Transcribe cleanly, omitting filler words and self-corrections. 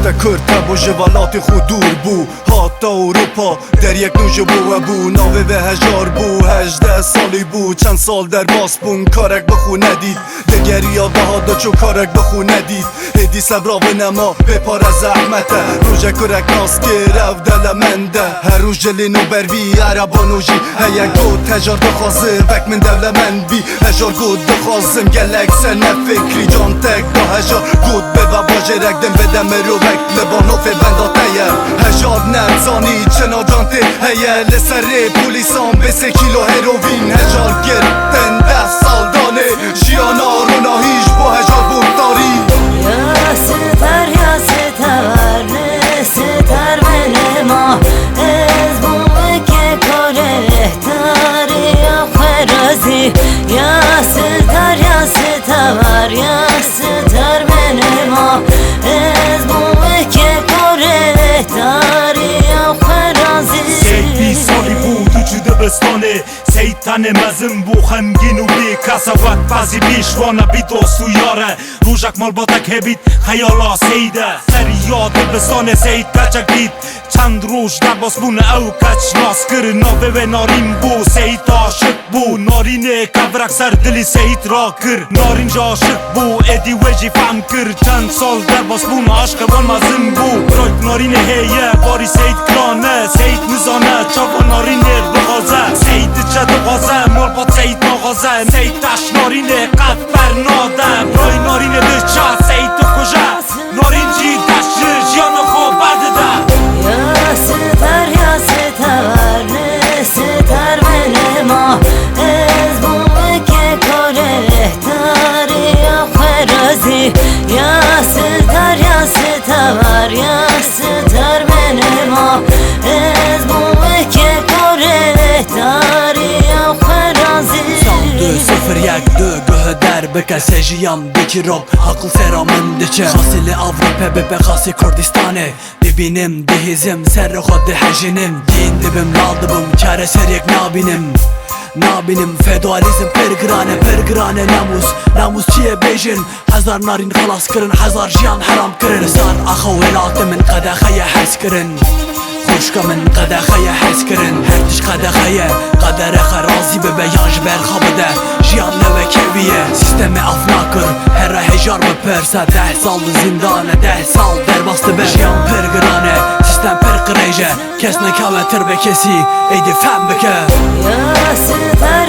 گفته کرد و جوالات خود دور بو حتی اروپا در یک نوژه بو ناوه به هجار بو 18 سالی بو چند سال در باس بون کارک بخو ندید دگری یا بهادا چو کارک بخو ندید هدی سبرا و نما بپار زحمته روژه کرک ناس که رو دل منده هر روز جلینو بروی عربانوژی هیا گود هجار دخوازه وک من دول من بی هجار گود دخوازم گلک سر نفکری جان تک دا هجار گود به و باجه رکدم بدم رو وک لبانو فی بندا تیر هجار نرزانی چنا جانته هیا لسر پولیسان به 3 کیلو هروین هجار گرتن 10 سال دانه جیانا رو ناهیش با هجار بودداری یا ستر نستر من ما از بومه که کاره تاری یا خرازی یا ستر من ما از بومه که کاره تاری یا خرازی سیدی سالی بود تو دبستانه سیتن مزم بو خمگین و بی کسوت بازی بیشوانه بی دوست و یاره روژک مال با تک هبید خیالا سیده سری یاد دبستانه سید بچک دید چند روش در باس بونه او کچ ناس کر ناوه و نارین بو سید عاشق بو نارین کبرک سر دلی سید را کر نارین جا عاشق بو ادی وجی فهم کر چند سال در باس بونه عشق بان مزم بو رایت نارین هیه باری سید کرانه سید مزانه چاوا نارین بغازه سید چه دغازه مال با سید نغازه سید تش نارین قد برناده برای نارین دچه سید تو کجه نارین جی دشت جیان خواب بده ده یا ستر نستر من ما از بومه که کاره تاری یا خرازی یا ستر من ما از بومه که کاره تاری یا خرازی 2-0-1-2 گوه در بکه سجیم دکی رو حقل سرا من دچه خاصل اوروپا به خاصی کردستانه ببینم دهیزم سر خود حجینم دین دبم لال دبم کاره سر یک نابینم فدوالیزم پرگرانه ناموس چیه بیجن هزار نارین خلاص کرن هزار جیان حرام کرن سار اخو ولات من قدخه حس کرن خوشکا من قدخه حس کرن هرتش قدره خرازی به بیانج برخواب ده جیان نوه کویه سیستم افنا کر هر هجار بپرسه 10 سال زندانه 10 سال در باسته به جیان پرگرانه سیستم پرقریجه کس نکاوه تر به کسی ایدی فهم بکه یا ستر